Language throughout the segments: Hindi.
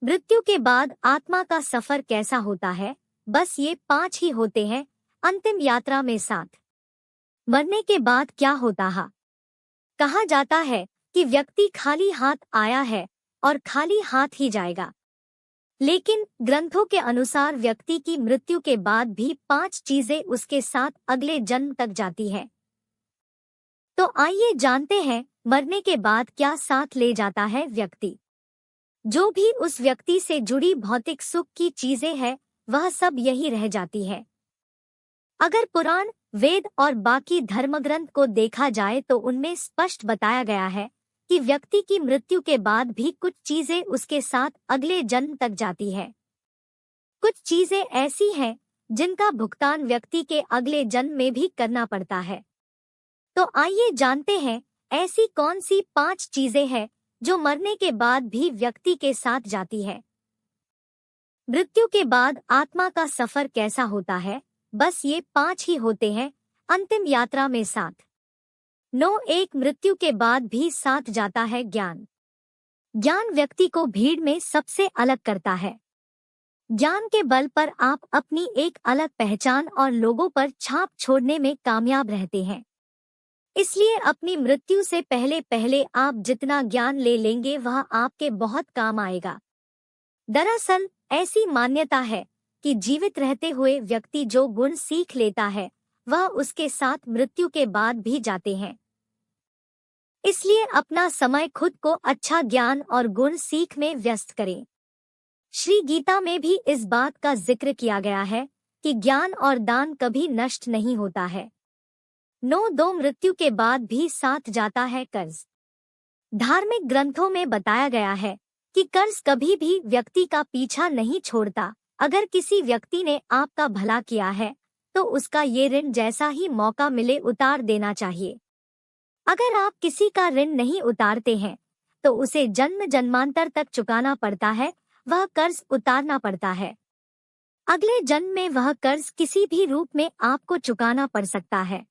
मृत्यु के बाद आत्मा का सफर कैसा होता है? बस ये 5 ही होते हैं अंतिम यात्रा में साथ। मरने के बाद क्या होता है? कहा जाता है कि व्यक्ति खाली हाथ आया है और खाली हाथ ही जाएगा। लेकिन ग्रंथों के अनुसार व्यक्ति की मृत्यु के बाद भी 5 चीजें उसके साथ अगले जन्म तक जाती है। तो आइए जानते हैं मरने के बाद क्या साथ ले जाता है व्यक्ति। जो भी उस व्यक्ति से जुड़ी भौतिक सुख की चीजें हैं, वह सब यही रह जाती है। अगर पुराण, वेद और बाकी धर्मग्रंथ को देखा जाए तो उनमें स्पष्ट बताया गया है कि व्यक्ति की मृत्यु के बाद भी कुछ चीजें उसके साथ अगले जन्म तक जाती है। कुछ चीजें ऐसी हैं जिनका भुगतान व्यक्ति के अगले जन्म में भी करना पड़ता है। तो आइए जानते हैं ऐसी कौन सी 5 चीजें हैं जो मरने के बाद भी व्यक्ति के साथ जाती है। मृत्यु के बाद आत्मा का सफर कैसा होता है? बस ये 5 ही होते हैं अंतिम यात्रा में साथ। 9 एक मृत्यु के बाद भी साथ जाता है ज्ञान। ज्ञान व्यक्ति को भीड़ में सबसे अलग करता है। ज्ञान के बल पर आप अपनी एक अलग पहचान और लोगों पर छाप छोड़ने में कामयाब रहते हैं। इसलिए अपनी मृत्यु से पहले पहले आप जितना ज्ञान ले लेंगे वह आपके बहुत काम आएगा। दरअसल ऐसी मान्यता है कि जीवित रहते हुए व्यक्ति जो गुण सीख लेता है वह उसके साथ मृत्यु के बाद भी जाते हैं। इसलिए अपना समय खुद को अच्छा ज्ञान और गुण सीख में व्यस्त करें। श्री गीता में भी इस बात का जिक्र किया गया है कि ज्ञान और दान कभी नष्ट नहीं होता है। 9 मृत्यु के बाद भी साथ जाता है कर्ज। धार्मिक ग्रंथों में बताया गया है कि कर्ज कभी भी व्यक्ति का पीछा नहीं छोड़ता। अगर किसी व्यक्ति ने आपका भला किया है तो उसका ये ऋण जैसा ही मौका मिले उतार देना चाहिए। अगर आप किसी का ऋण नहीं उतारते हैं तो उसे जन्म जन्मांतर तक चुकाना पड़ता है, वह कर्ज उतारना पड़ता है। अगले जन्म में वह कर्ज किसी भी रूप में आपको चुकाना पड़ सकता है।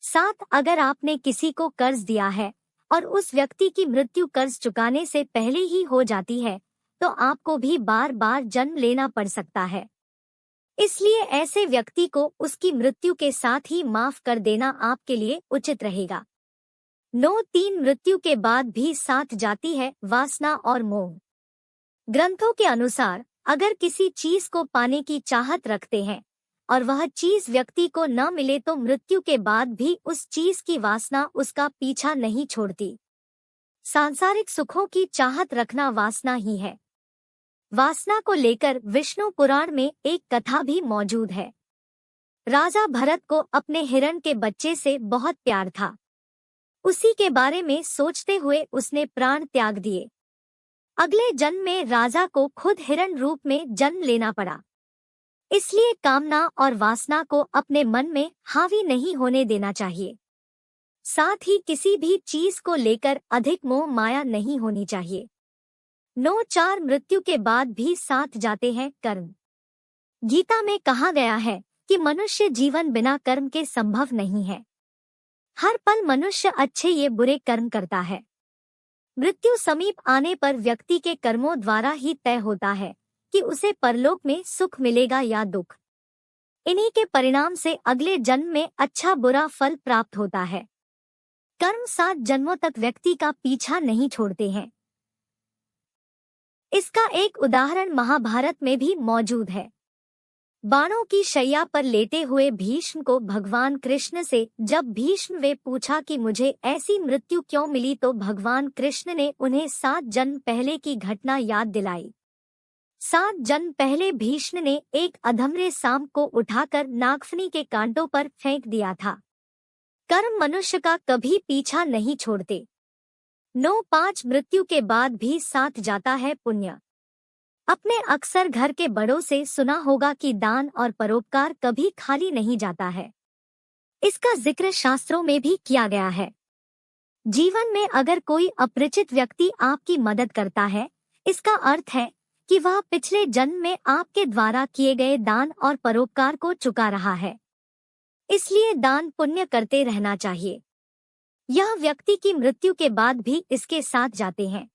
साथ अगर आपने किसी को कर्ज दिया है और उस व्यक्ति की मृत्यु कर्ज चुकाने से पहले ही हो जाती है तो आपको भी बार बार जन्म लेना पड़ सकता है। इसलिए ऐसे व्यक्ति को उसकी मृत्यु के साथ ही माफ कर देना आपके लिए उचित रहेगा। 3 मृत्यु के बाद भी साथ जाती है वासना और मोह। ग्रंथों के अनुसार अगर किसी चीज को पाने की चाहत रखते हैं और वह चीज व्यक्ति को न मिले तो मृत्यु के बाद भी उस चीज की वासना उसका पीछा नहीं छोड़ती। सांसारिक सुखों की चाहत रखना वासना ही है। वासना को लेकर विष्णु पुराण में एक कथा भी मौजूद है। राजा भरत को अपने हिरण के बच्चे से बहुत प्यार था। उसी के बारे में सोचते हुए उसने प्राण त्याग दिए। अगले जन्म में राजा को खुद हिरण रूप में जन्म लेना पड़ा। इसलिए कामना और वासना को अपने मन में हावी नहीं होने देना चाहिए। साथ ही किसी भी चीज को लेकर अधिक मोह माया नहीं होनी चाहिए। 4 मृत्यु के बाद भी साथ जाते हैं कर्म। गीता में कहा गया है कि मनुष्य जीवन बिना कर्म के संभव नहीं है। हर पल मनुष्य अच्छे या बुरे कर्म करता है। मृत्यु समीप आने पर व्यक्ति के कर्मों द्वारा ही तय होता है कि उसे परलोक में सुख मिलेगा या दुख। इन्हीं के परिणाम से अगले जन्म में अच्छा बुरा फल प्राप्त होता है। कर्म 7 जन्मों तक व्यक्ति का पीछा नहीं छोड़ते हैं। इसका एक उदाहरण महाभारत में भी मौजूद है। बाणों की शैया पर लेटे हुए भीष्म को भगवान कृष्ण से जब भीष्म वे पूछा कि मुझे ऐसी मृत्यु क्यों मिली तो भगवान कृष्ण ने उन्हें 7 जन्म पहले की घटना याद दिलाई। 7 जन्म पहले भीष्म ने एक अधमरे सांप को उठाकर नागफनी के कांटों पर फेंक दिया था। कर्म मनुष्य का कभी पीछा नहीं छोड़ते। 5 मृत्यु के बाद भी साथ जाता है पुण्य। अपने अक्सर घर के बड़ों से सुना होगा कि दान और परोपकार कभी खाली नहीं जाता है। इसका जिक्र शास्त्रों में भी किया गया है। जीवन में अगर कोई अपरिचित व्यक्ति आपकी मदद करता है, इसका अर्थ है कि वह पिछले जन्म में आपके द्वारा किए गए दान और परोपकार को चुका रहा है। इसलिए दान पुण्य करते रहना चाहिए। यह व्यक्ति की मृत्यु के बाद भी इसके साथ जाते हैं।